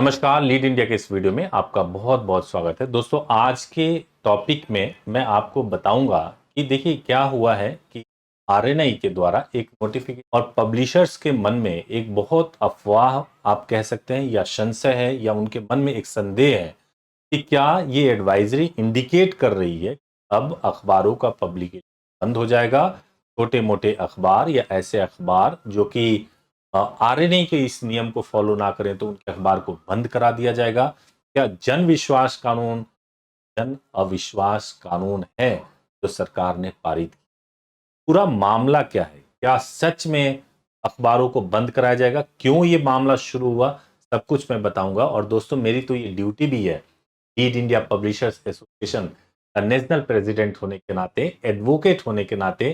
नमस्कार, lead India के इस वीडियो में आपका बहुत बहुत स्वागत है। दोस्तों, आज के टॉपिक में मैं आपको बताऊंगा कि देखिए क्या हुआ है कि आरएनआई के द्वारा एक नोटिफिकेशन और पब्लिशर्स के मन में एक बहुत अफवाह आप कह सकते हैं या संशय है या उनके मन में एक संदेह है कि क्या ये एडवाइजरी इंडिकेट कर रही है अब अखबारों का पब्लिकेशन बंद हो जाएगा। छोटे मोटे अखबार या ऐसे अखबार जो कि आरएनआई के इस नियम को फॉलो ना करें तो उनके अखबार को बंद करा दिया जाएगा। क्या जन विश्वास कानून जन अविश्वास कानून है जो सरकार ने पारित किया? पूरा मामला क्या है? क्या सच में अखबारों को बंद कराया जाएगा? क्यों ये मामला शुरू हुआ? सब कुछ मैं बताऊंगा। और दोस्तों, मेरी तो ये ड्यूटी भी है, लीड इंडिया पब्लिशर्स एसोसिएशन का नेशनल प्रेसिडेंट होने के नाते, एडवोकेट होने के नाते,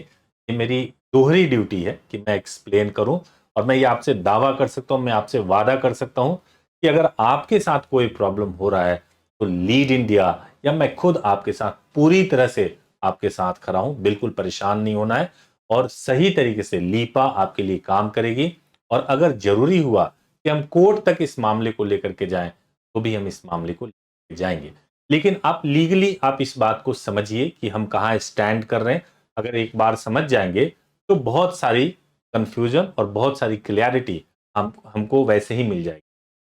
ये मेरी दोहरी ड्यूटी है कि मैं एक्सप्लेन करूं। और मैं ये आपसे दावा कर सकता हूं, मैं आपसे वादा कर सकता हूं कि अगर आपके साथ कोई प्रॉब्लम हो रहा है तो लीड इंडिया या मैं खुद आपके साथ पूरी तरह से आपके साथ खड़ा हूं। बिल्कुल परेशान नहीं होना है और सही तरीके से लीपा आपके लिए काम करेगी। और अगर जरूरी हुआ कि हम कोर्ट तक इस मामले को लेकर के जाएं तो भी हम इस मामले को लेकर जाएंगे। लेकिन आप लीगली आप इस बात को समझिए कि हम कहां स्टैंड कर रहे हैं। अगर एक बार समझ जाएंगे तो बहुत सारी कंफ्यूजन और बहुत सारी क्लियरिटी हमको वैसे ही मिल जाएगी,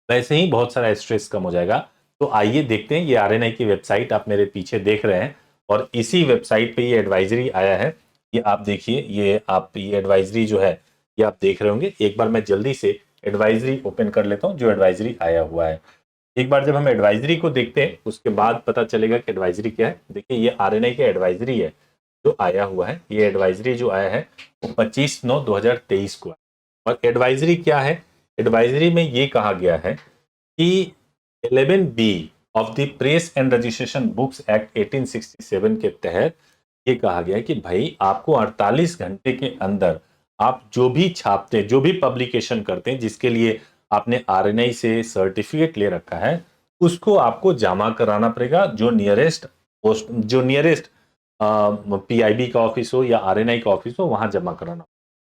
वैसे ही बहुत सारा स्ट्रेस कम हो जाएगा। तो आइए देखते हैं, ये आरएनआई की वेबसाइट आप मेरे पीछे देख रहे हैं और इसी वेबसाइट पे ये एडवाइजरी आया है। ये आप देखिए, ये एडवाइजरी जो है ये आप देख रहे होंगे। एक बार मैं जल्दी से एडवाइजरी ओपन कर लेता हूं जो एडवाइजरी आया हुआ है। एक बार जब हम एडवाइजरी को देखते हैं उसके बाद पता चलेगा कि एडवाइजरी क्या है। देखिए, ये आरएनआई की एडवाइजरी है जो आया हुआ है। ये एडवाइजरी जो आया है वो 25/9/2023 को है। और एडवाइजरी क्या है? एडवाइजरी में ये कहा गया है कि 11B of the press and registration books act 1867 के तहत ये कहा गया है कि भाई आपको 48 घंटे के अंदर आप जो भी छापते हैं, जो भी पब्लिकेशन करते हैं, जिसके लिए आपने आरएनआई से सर्टिफिकेट ले रखा है, उसको आपको जमा कराना पड़ेगा। जो नियरेस्ट पीआईबी का ऑफिस हो या आरएनआई का ऑफिस हो, वहां जमा कराना।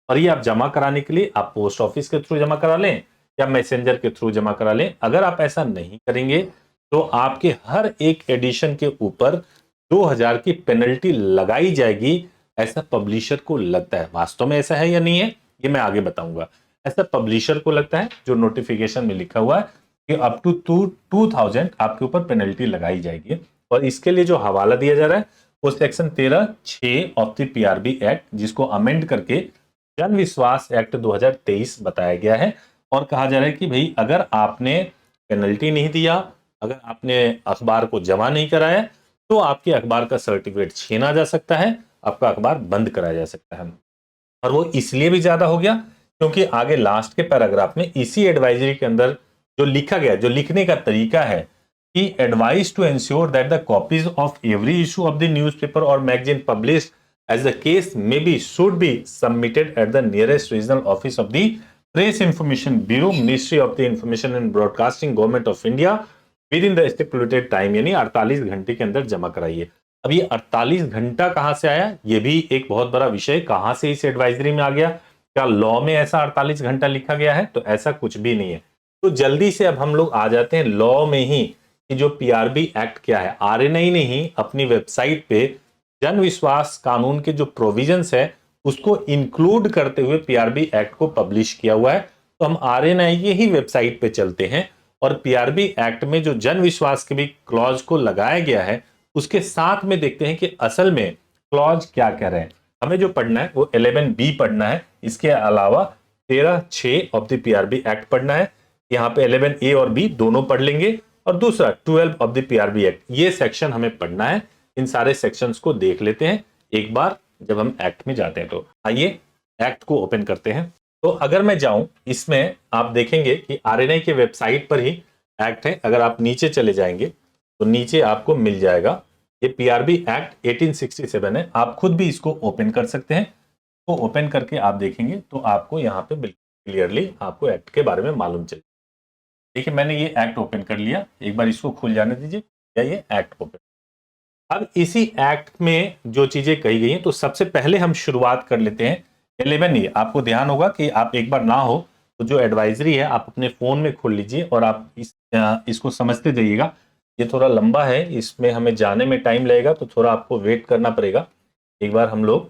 और ये आप जमा कराने के लिए आप पोस्ट ऑफिस के थ्रू जमा करा लें या मैसेंजर के थ्रू जमा करा लें। अगर आप ऐसा नहीं करेंगे तो आपके हर एक एडिशन के ऊपर 2000 की पेनल्टी लगाई जाएगी। ऐसा पब्लिशर को लगता है। वास्तव में ऐसा है या नहीं है ये मैं आगे बताऊंगा। ऐसा पब्लिशर को लगता है, जो नोटिफिकेशन में लिखा हुआ है कि अप टू 2000 आपके ऊपर पेनल्टी लगाई जाएगी। और इसके लिए जो हवाला दिया जा रहा है वो section 13(6) of the PRB act, जिसको अमेंड करके जन विश्वास एक्ट 2023 बताया गया है। और कहा जा रहा है कि भाई अगर आपने पेनल्टी नहीं दिया, अगर आपने अखबार को जमा नहीं कराया, तो आपके अखबार का सर्टिफिकेट छीना जा सकता है, आपका अखबार बंद कराया जा सकता है। और वो इसलिए भी ज्यादा हो गया क्योंकि आगे लास्ट के पैराग्राफ में इसी एडवाइजरी के अंदर जो लिखा गया, जो लिखने का तरीका है कि advise to ensure that the copies of every issue of the newspaper और magazine published as the case may be should be submitted at the nearest regional office of the Press Information Bureau, Ministry of the Information and Broadcasting, Government of India within the stipulated time, यानी 48 घंटे के अंदर जमा कराइए। अब ये 48 घंटा कहां से आया, ये भी एक बहुत बड़ा विषय। कहां से इस एडवाइजरी में आ गया? क्या लॉ में ऐसा 48 घंटा लिखा गया है? तो ऐसा कुछ भी नहीं है। तो जल्दी से अब हम लोग आ जाते हैं लॉ में ही कि जो पीआरबी एक्ट क्या है। आरएनआई ने ही अपनी वेबसाइट पे जन विश्वास कानून के जो प्रोविजंस है उसको इंक्लूड करते हुए पीआरबी एक्ट को पब्लिश किया हुआ है। तो हम आरएनआई की ही वेबसाइट पे चलते हैं और पीआरबी एक्ट में जो जन विश्वास के भी क्लॉज को लगाया गया है उसके साथ में देखते हैं कि असल में क्लॉज क्या कह रहे हैं। हमें जो पढ़ना है वो 11B पढ़ना है। इसके अलावा 13(6) ऑफ द पीआरबी एक्ट पढ़ना है। यहाँ पे 11A और B दोनों पढ़ लेंगे और दूसरा 12 ऑफ द पीआरबी एक्ट, ये सेक्शन हमें पढ़ना है। इन सारे सेक्शंस को देख लेते हैं एक बार जब हम एक्ट में जाते हैं। तो आइए एक्ट को ओपन करते हैं। तो अगर मैं जाऊं इसमें, आप देखेंगे कि आरएनआई के वेबसाइट पर ही एक्ट है। अगर आप नीचे चले जाएंगे तो नीचे आपको मिल जाएगा ये पीआरबी एक्ट 1867 है। आप खुद भी इसको ओपन कर सकते हैं। तो ओपन करके आप देखेंगे तो आपको यहाँ पे बिल्कुल क्लियरली आपको एक्ट के बारे में मालूम चले। देखिए, मैंने ये एक्ट ओपन कर लिया। एक बार इसको खुल जाने दीजिए। क्या ये एक्ट ओपन? अब इसी एक्ट में जो चीजें कही गई हैं, तो सबसे पहले हम शुरुआत कर लेते हैं 11A। आपको ध्यान होगा कि आप एक बार ना हो तो जो एडवाइजरी है आप अपने फोन में खोल लीजिए और आप इसको समझते जाइएगा। ये थोड़ा लंबा है, इसमें हमें जाने में टाइम लगेगा, तो थोड़ा आपको वेट करना पड़ेगा। एक बार हम लोग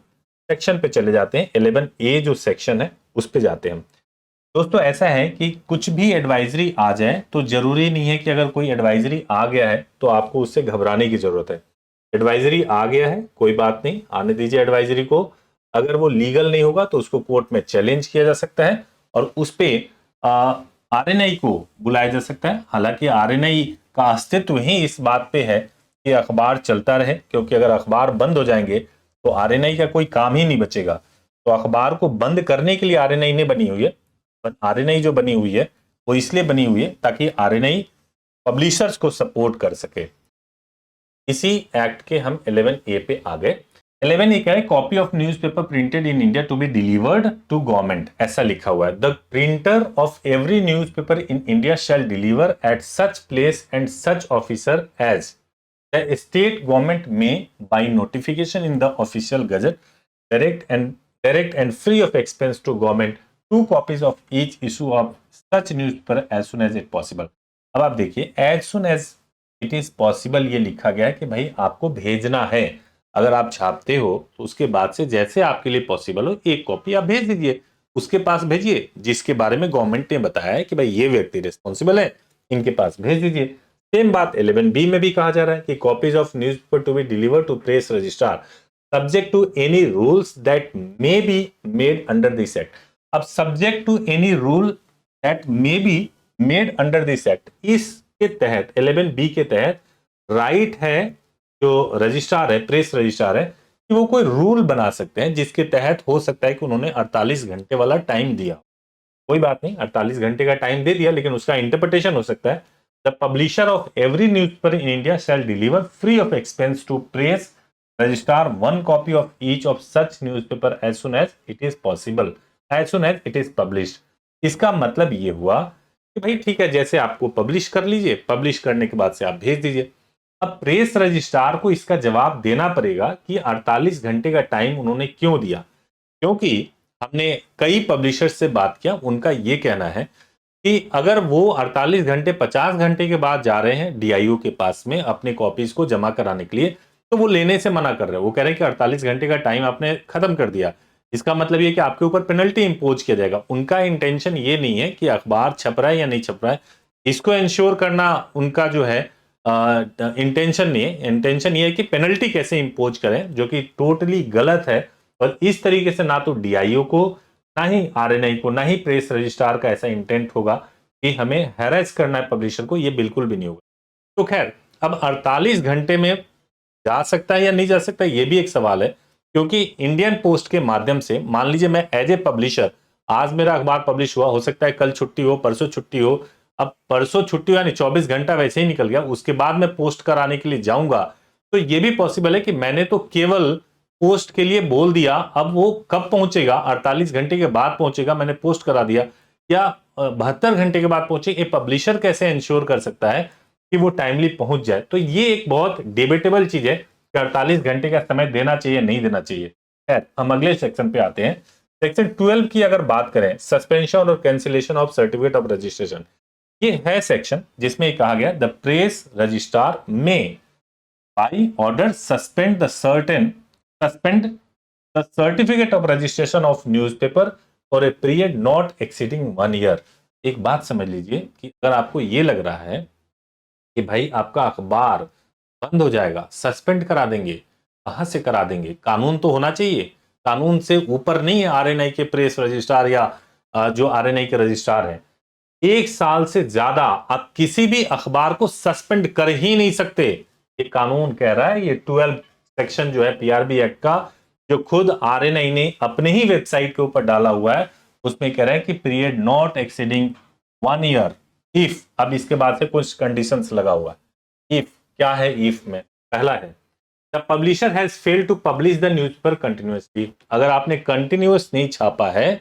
सेक्शन पे चले जाते हैं, 11A जो सेक्शन है उस पे जाते हैं हम। दोस्तों ऐसा है कि कुछ भी एडवाइजरी आ जाए तो जरूरी नहीं है कि अगर कोई एडवाइजरी आ गया है तो आपको उससे घबराने की जरूरत है। एडवाइजरी आ गया है, कोई बात नहीं, आने दीजिए एडवाइजरी को। अगर वो लीगल नहीं होगा तो उसको कोर्ट में चैलेंज किया जा सकता है और उस पे आरएनआई को बुलाया जा सकता है। हालांकि आरएनआई का अस्तित्व ही इस बात पे है कि अखबार चलता रहे, क्योंकि अगर अखबार बंद हो जाएंगे तो आरएनआई का कोई काम ही नहीं बचेगा। तो अखबार को बंद करने के लिए आरएनआई ने बनी हुई है। आरएनआई जो बनी हुई है वो इसलिए बनी हुई है ताकि आरएनआई पब्लिशर्स को सपोर्ट कर सके। इसी एक्ट के हम 11A पे आ गए। 11A क्या है? Copy of newspaper printed in India to be delivered to government, ऐसा लिखा हुआ है। The printer of every newspaper in India shall deliver at such place and such officer as the state government may by notification in the official gazette direct and free of expense to government 2 copies of each issue of such newspaper as soon as it possible। अब आप देखिए, as soon as it is possible ये लिखा गया है कि भाई आपको भेजना है। अगर आप छापते हो तो उसके बाद से जैसे आपके लिए पॉसिबल हो एक कॉपी आप भेज दीजिए, उसके पास भेजिए जिसके बारे में गवर्नमेंट ने बताया है कि भाई ये व्यक्ति रिस्पॉन्सिबल है, इनके पास भेज दीजिए। सेम बात 11B में भी कहा जा रहा है कि copies of newspaper to be deliver to press registrar subject to any rules that may be made under this act। अब subject to any rule that may be made under this act, इसके तहत 11B के तहत right है जो registrar है, press registrar है, कि वो कोई रूल बना सकते हैं जिसके तहत हो सकता है कि उन्होंने 48 घंटे वाला टाइम दिया। कोई बात नहीं, 48 घंटे का टाइम दे दिया, लेकिन उसका इंटरप्रिटेशन हो सकता है the publisher of every newspaper in India shall deliver free of expense to press registrar 1 copy of each of such newspaper as soon as it is possible, as soon as it is published। इसका मतलब ये हुआ कि भाई ठीक है, जैसे आपको पब्लिश कर लीजिए, पब्लिश करने के बाद से आप भेज दीजिए। अब प्रेस रजिस्ट्रार को इसका जवाब देना पड़ेगा कि 48 घंटे का टाइम उन्होंने क्यों दिया। क्योंकि हमने कई पब्लिशर्स से बात किया, उनका ये कहना है कि अगर वो 48 घंटे 50 घंटे के बाद जा रहे हैं डीआईओ के पास में अपने कॉपीज को जमा कराने के लिए, तो वो लेने से मना कर रहे हैं। वो कह रहे हैं कि 48 घंटे का टाइम आपने खत्म कर दिया, इसका मतलब ये कि आपके ऊपर पेनल्टी इंपोज किया जाएगा। उनका इंटेंशन ये नहीं है कि अखबार छप रहा है या नहीं छप रहा है, इसको इंश्योर करना उनका जो है इंटेंशन नहीं है। इंटेंशन ये है कि पेनल्टी कैसे इंपोज करें, जो कि टोटली गलत है। और इस तरीके से ना तो डीआईओ को, ना ही आरएनआई को, ना ही प्रेस रजिस्ट्रार का ऐसा इंटेंट होगा कि हमें हैरेस करना है पब्लिशर को, ये बिल्कुल भी नहीं होगा। तो खैर, अब 48 घंटे में जा सकता है या नहीं जा सकता, ये भी एक सवाल है। क्योंकि इंडियन पोस्ट के माध्यम से, मान लीजिए मैं एज ए पब्लिशर, आज मेरा अखबार पब्लिश हुआ, हो सकता है कल छुट्टी हो, परसों छुट्टी हो। अब परसों छुट्टी यानी 24 घंटा वैसे ही निकल गया, उसके बाद मैं पोस्ट कराने के लिए जाऊंगा, तो ये भी पॉसिबल है कि मैंने तो केवल पोस्ट के लिए बोल दिया, अब वो कब पहुंचेगा, 48 घंटे के बाद पहुंचेगा, मैंने पोस्ट करा दिया, या 72 घंटे के बाद पहुंचे, ये पब्लिशर कैसे इंश्योर कर सकता है कि वो टाइमली पहुंच जाए। तो ये एक बहुत डिबेटेबल चीज है कि 48 घंटे का समय देना चाहिए नहीं देना चाहिए। खैर, हम अगले सेक्शन पे आते हैं। सेक्शन 12 की अगर बात करें, सस्पेंशन और cancellation of certificate of registration, ये है सेक्शन जिसमें कहा गया the press registrar may by order suspend the certificate of registration of newspaper for a period not exceeding 1 year. एक बात समझ लीजिए कि अगर आपको ये लग रहा है कि भाई आपका अखबार बंद हो जाएगा, सस्पेंड करा देंगे, कहां से करा देंगे? कानून तो होना चाहिए, कानून से ऊपर नहीं है आरएनआई के प्रेस रजिस्ट्रार या जो आरएनआई के रजिस्ट्रार हैं। 1 साल से ज्यादा आप किसी भी अखबार को सस्पेंड कर ही नहीं सकते, ये कानून कह रहा है। ये 12 सेक्शन जो है पीआरबी एक्ट का, जो खुद आरएनआई ने अपने ही वेबसाइट के ऊपर डाला हुआ है, उसमें कह रहा है कि period not exceeding 1 year if. अब इसके बाद से कुछ कंडीशंस लगा हुआ है। इफ क्या है? इफ में पहला है the publisher has failed to publish the newspaper continuously. अगर आपने कंटिन्यूअस नहीं छापा है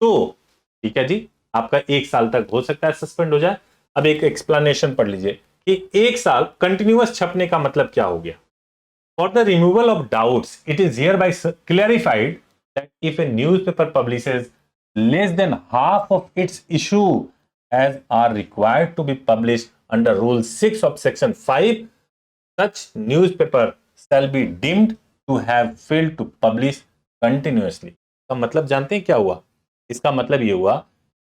तो ठीक है जी, आपका 1 साल तक हो सकता है सस्पेंड हो जाए। अब एक एक्सप्लेनेशन पढ़ लीजिए कि 1 साल कंटिन्यूअस छपने का मतलब क्या हो गया। For the removal of doubts it is here bye clarified that if A newspaper publishes less than half of its issue as are required to be published under Rule 6 of Section 5, such newspaper shall be deemed to have failed to publish continuously. का मतलब जानते हैं क्या हुआ? इसका मतलब ये हुआ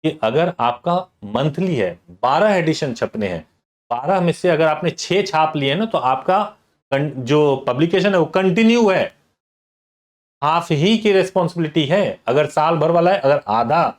कि अगर आपका मंथली है, 12 एडिशन छपने हैं, 12 में से अगर आपने 6 छाप लिए ना, तो आपका जो पब्लिकेशन है वो कंटिन्यू है, हाफ ही की रेस्पॉन्सिबिलिटी है। अगर साल भर वाला है, अगर आधा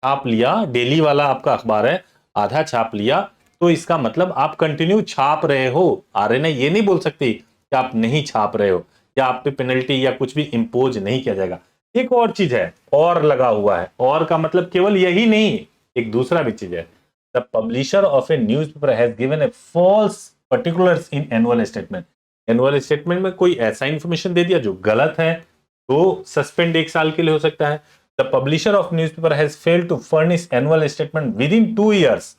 छाप लिया, डेली वाला आपका अखबार है, आधा छाप लिया, तो इसका मतलब आप कंटिन्यू छाप रहे हो। आरएनआई ये नहीं बोल सकती कि आप नहीं छाप रहे हो या आप पे पेनल्टी या कुछ भी इंपोज नहीं किया जाएगा। एक और चीज है, और लगा हुआ है, और का मतलब केवल यही नहीं, एक दूसरा भी चीज है। The publisher of a newspaper has given a false particulars in annual statement. Annual statement में कोई ऐसा इंफॉर्मेशन दे दिया जो गलत है, तो सस्पेंड 1 साल के लिए हो सकता है। The publisher of newspaper has failed to furnish annual statement within 2 years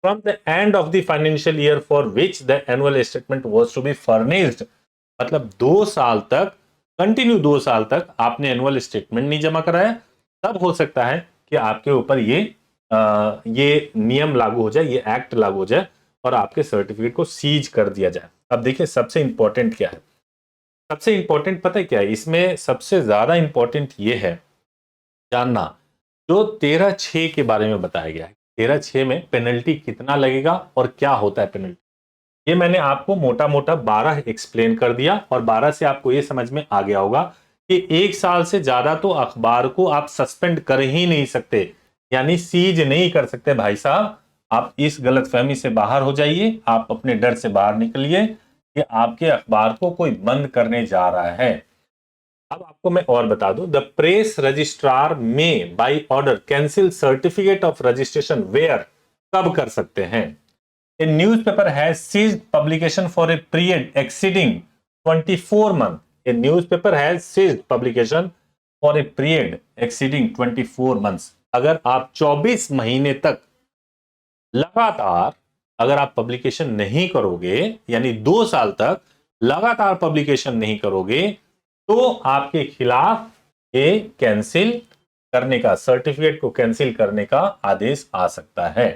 from the end of the financial year for which the annual statement was to be furnished। मतलब 2 साल तक, कंटिन्यू 2 साल तक आपने एनुअल स्टेटमेंट नहीं जमा कराया, तब हो सकता है कि आपके ऊपर ये नियम लागू हो जाए, ये एक्ट लागू हो जाए और आपके सर्टिफिकेट को सीज कर दिया जाए। अब देखिए सबसे इंपॉर्टेंट क्या है, सबसे इंपॉर्टेंट पता है क्या है इसमें? सबसे ज्यादा इंपॉर्टेंट ये है जानना जो 13(6) के बारे में बताया गया है। 13(6) में पेनल्टी कितना लगेगा और क्या होता है पेनल्टी, ये मैंने आपको मोटा मोटा 12 एक्सप्लेन कर दिया, और 12 से आपको ये समझ में आ गया होगा कि 1 साल से ज्यादा तो अखबार को आप सस्पेंड कर ही नहीं सकते, यानी सीज नहीं कर सकते। भाई साहब, आप इस गलतफहमी से बाहर हो जाइए, आप अपने डर से बाहर निकलिए कि आपके अखबार को कोई बंद करने जा रहा है। अब आपको मैं और बता दूं, the press registrar may by order cancel certificate of registration where, कब कर सकते हैं? A newspaper has ceased publication for a period exceeding 24 months। A newspaper has ceased publication for a period exceeding 24 months। अगर आप 24 महीने तक लगातार अगर आप पब्लिकेशन नहीं करोगे, यानी 2 साल तक लगातार पब्लिकेशन नहीं करोगे, तो आपके खिलाफ ये कैंसिल करने का, सर्टिफिकेट को कैंसिल करने का आदेश आ सकता है।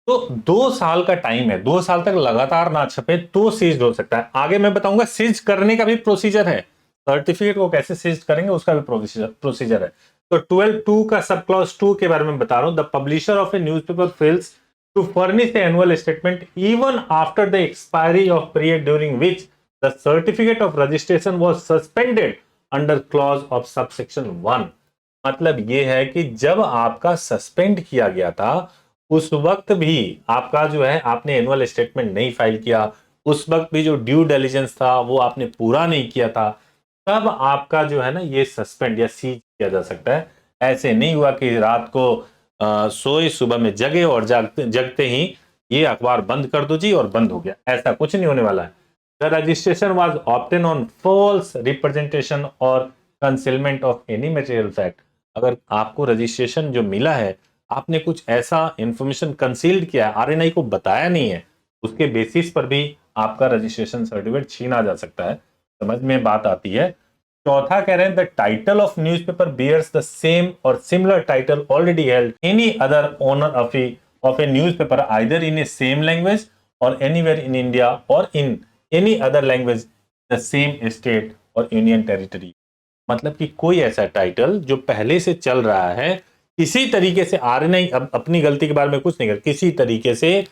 तो 2 साल का टाइम है, 2 साल तक लगातार ना छपे तो सीज हो सकता है। आगे मैं बताऊंगा सीज करने का भी प्रोसीजर है, सर्टिफिकेट को कैसे सीज करेंगे उसका भी प्रोसीजर है। तो 12(2) का सब क्लॉज 2 के बारे में बता रहा हूं। The publisher of a newspaper fails to furnish the annual statement even after the expiry of period during which the certificate of registration was suspended under clause of subsection 1। मतलब ये है कि जब आपका सस्पेंड किया गया था, उस वक्त भी आपका जो है आपने एनुअल स्टेटमेंट नहीं फाइल किया, उस वक्त भी जो ड्यू डिलिजेंस था वो आपने पूरा नहीं किया था, तब आपका जो है ना ये सस्पेंड या सीज किया जा सकता है। ऐसे नहीं हुआ कि रात को सोए सुबह में जगे और जगते ही ये अखबार बंद कर दो जी और बंद हो गया, ऐसा कुछ नहीं होने वाला है। The registration was obtain on false representation or concealment of any material fact. अगर आपको रजिस्ट्रेशन जो मिला है, आपने कुछ ऐसा इंफॉर्मेशन कंसील्ड किया है, आरएनआई को बताया नहीं है, उसके बेसिस पर भी आपका रजिस्ट्रेशन सर्टिफिकेट छीना जा सकता है। समझ में बात आती है? चौथा कह रहे हैं the title of newspaper bears the same or similar title already held any other owner of a newspaper either in a same language or anywhere in India or in any other language the same state or union territory. मतलब कि कोई ऐसा title जो पहले से चल रहा है, किसी तरीके से आरएनआई अब अपनी गलती के बारे में कुछ नहीं कर, किसी तरीके से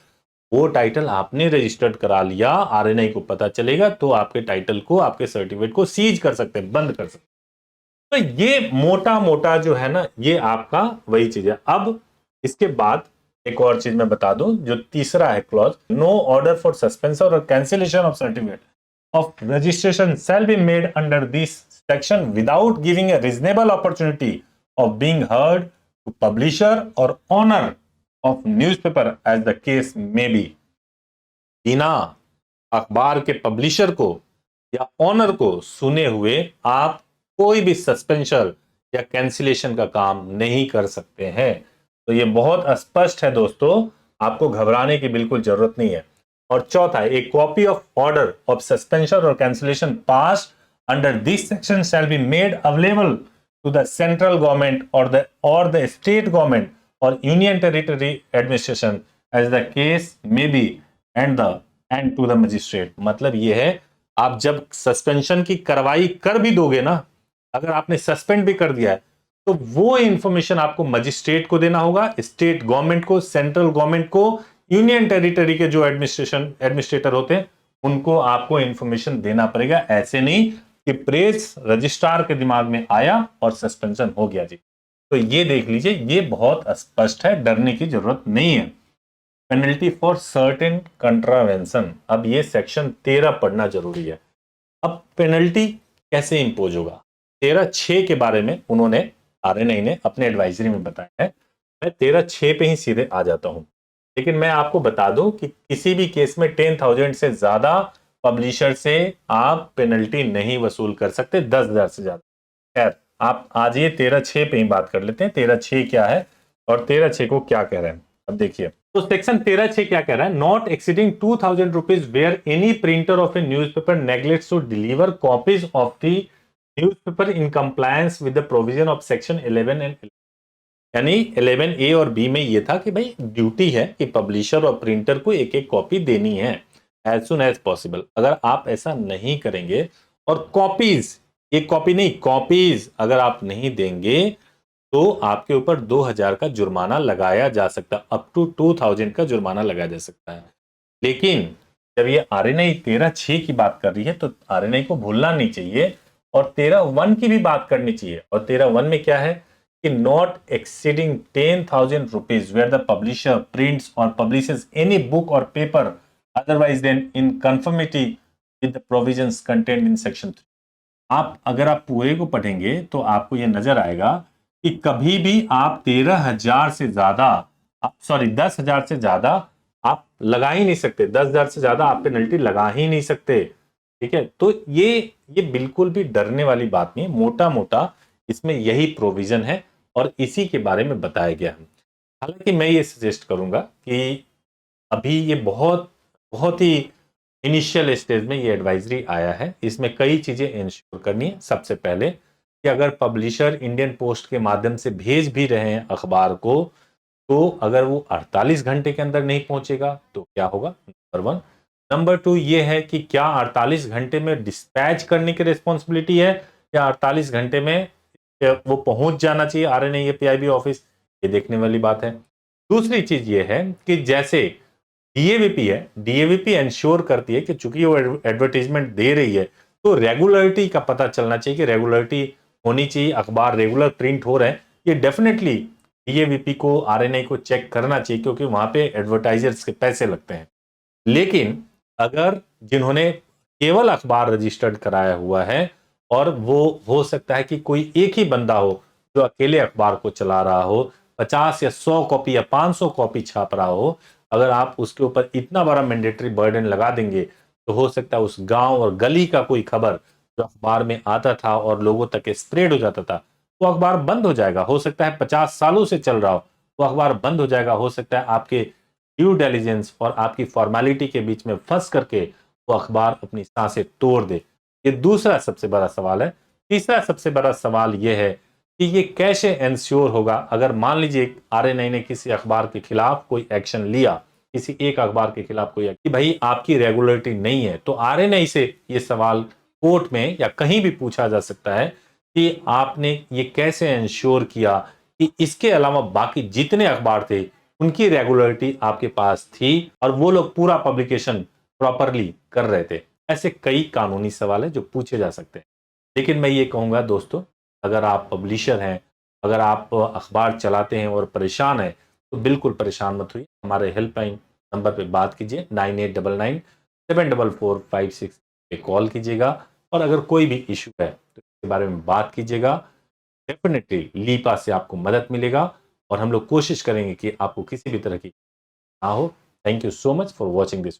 वो टाइटल आपने रजिस्टर्ड करा लिया, आरएनआई को पता चलेगा तो आपके टाइटल को, आपके सर्टिफिकेट को सीज कर सकते हैं, बंद कर सकते हैं। तो ये मोटा मोटा जो है ना, ये आपका वही चीज है। अब इसके बाद एक और चीज मैं बता दूं, जो तीसरा है clause, no order for suspension और cancellation of certificate of registration shall be made under this section without giving a reasonable opportunity of being heard to publisher or owner of newspaper as the case may be. बिना अखबार के publisher को या honour को सुने हुए आप कोई भी सस्पेंशन या कैंसिलेशन का काम नहीं कर सकते हैं। तो ये बहुत स्पष्ट है दोस्तों, आपको घबराने की बिल्कुल जरूरत नहीं है। और चौथा, a copy of order of suspension और cancellation pass under this section shall be made available to the central government or the state government or union territory administration as the case may be and to the magistrate। मतलब ये है, आप जब suspension की कार्रवाई कर भी दोगे ना, अगर आपने सस्पेंड भी कर दिया है, तो वो इंफॉर्मेशन आपको मजिस्ट्रेट को देना होगा, स्टेट गवर्नमेंट को, सेंट्रल गवर्नमेंट को, यूनियन टेरिटरी के जो एडमिनिस्ट्रेटर होते हैं उनको आपको इंफॉर्मेशन देना पड़ेगा। ऐसे नहीं कि प्रेस रजिस्ट्रार के दिमाग में आया और सस्पेंशन हो गया जी। तो ये देख लीजिए, ये बहुत स्पष्ट है, डरने की जरूरत नहीं है। पेनल्टी फॉर सर्टेन कंट्रावेंशन, अब ये सेक्शन 13 पढ़ना जरूरी है। अब पेनल्टी कैसे इंपोज होगा, 13(6) के बारे में उन्होंने आरएनआई ने अपने एडवाइजरी में बताया है। मैं 13(6) पे ही सीधे आ जाता हूं, लेकिन मैं आपको बता दूं कि किसी भी केस में 10,000 से ज्यादा पब्लिशर से आप पेनल्टी नहीं वसूल कर सकते, 10,000 से ज्यादा। खैर, आप आज ये 13(6) पे ही बात कर लेते हैं। 13(6) क्या है और 13(6) को क्या कह रहे हैं, अब देखिए। तो सेक्शन 13(6) क्या कह रहा है, not exceeding 2,000 rupees where any printer of a newspaper neglects to deliver copies of the newspaper in compliance with the provision of section 11 and 11। यानी 11A और B में ये था कि भाई ड्यूटी है कि पब्लिशर और प्रिंटर को एक एक कॉपी देनी है एज सुन एज पॉसिबल। अगर आप ऐसा नहीं करेंगे और कॉपीज, एक कॉपी नहीं कॉपीज अगर आप नहीं देंगे तो आपके ऊपर 2,000 का जुर्माना लगाया जा सकता है, अप टू 2,000 का जुर्माना लगाया जा सकता है। लेकिन जब ये आरएनआई 13(6) की बात कर रही है तो आरएनआई को भूलना नहीं चाहिए और 13(1) की भी बात करनी चाहिए। और 13(1) में क्या है कि not exceeding 10,000 rupees where the publisher prints or publishes any book or paper otherwise than in conformity with the provisions contained in section 3। आप अगर आप पूरे को पढ़ेंगे तो आपको यह नजर आएगा कि कभी भी आप 13,000 से ज्यादा, सॉरी 10,000 से ज्यादा आप लगा ही नहीं सकते, 10,000 से ज्यादा आप पेनल्टी लगा ही नहीं सकते। ठीक है, तो ये बिल्कुल भी डरने वाली बात नहीं है, मोटा मोटा इसमें यही प्रोविजन है और इसी के बारे में बताया गया है। हालांकि मैं ये सजेस्ट करूंगा कि अभी ये बहुत बहुत ही इनिशियल स्टेज में ये एडवाइजरी आया है, इसमें कई चीजें इंश्योर करनी है। सबसे पहले कि अगर पब्लिशर इंडियन पोस्ट के माध्यम से भेज भी रहे हैं अखबार को, तो अगर वो 48 घंटे के अंदर नहीं पहुंचेगा तो क्या होगा, नंबर 1। नंबर 2 ये है कि क्या 48 घंटे में डिस्पैच करने की रिस्पॉन्सिबिलिटी है या 48 घंटे में वो पहुंच जाना चाहिए आरएनआई पीआईबी ऑफिस, ये देखने वाली बात है। दूसरी चीज ये है कि जैसे डीएवीपी है, डीएवीपी इंश्योर करती है कि चूंकि वो एडवर्टीजमेंट दे रही है तो रेगुलरिटी का पता चलना चाहिए कि रेगुलरिटी होनी चाहिए, अखबार रेगुलर प्रिंट हो रहे हैं, ये डेफिनेटली डीएवीपी को आरएनआई को चेक करना चाहिए क्योंकि वहां पे एडवर्टाइजर्स के पैसे लगते हैं। लेकिन अगर जिन्होंने केवल अखबार रजिस्टर्ड कराया हुआ है और वो हो सकता है कि कोई एक ही बंदा हो जो अकेले अखबार को चला रहा हो, 50 या 100 कॉपी या 500 कॉपी छाप रहा हो, अगर आप उसके ऊपर इतना बड़ा मैंडेटरी बर्डन लगा देंगे तो हो सकता है उस गांव और गली का कोई खबर जो अखबार में आता था और लोगों तक स्प्रेड हो जाता था वो अखबार बंद हो जाएगा। हो सकता है 50 सालों से चल रहा हो वो अखबार बंद हो जाएगा। हो सकता है आपके ड्यू डिलिजेंस और आपकी फॉर्मेलिटी के बीच में फंस करके वो अखबार अपनी सांसें तोड़ दे। ये दूसरा सबसे बड़ा सवाल है। तीसरा सबसे बड़ा सवाल यह है कि ये कैसे इंश्योर होगा, अगर मान लीजिए आरएनआई ने किसी अखबार के खिलाफ कोई एक्शन लिया, किसी एक अखबार के खिलाफ कोई कि भाई आपकी रेगुलरिटी नहीं है, तो आरएनआई से ये सवाल कोर्ट में या कहीं भी पूछा जा सकता है कि आपने ये कैसे इंश्योर किया कि इसके अलावा बाकी जितने अखबार थे उनकी रेगुलरिटी आपके पास थी और वो लोग पूरा पब्लिकेशन प्रॉपरली कर रहे थे। ऐसे कई कानूनी सवाल है जो पूछे जा सकते हैं। लेकिन मैं ये कहूंगा दोस्तों, अगर आप पब्लिशर हैं, अगर आप अखबार चलाते हैं और परेशान हैं तो बिल्कुल परेशान मत होइए, हमारे हेल्पलाइन नंबर पे बात कीजिए, 9899 74456 पे कॉल कीजिएगा और अगर कोई भी इशू है तो इसके बारे में बात कीजिएगा। डेफिनेटली लीपा से आपको मदद मिलेगा और हम लोग कोशिश करेंगे कि आपको किसी भी तरह की ना हो। Thank you so much for watching this.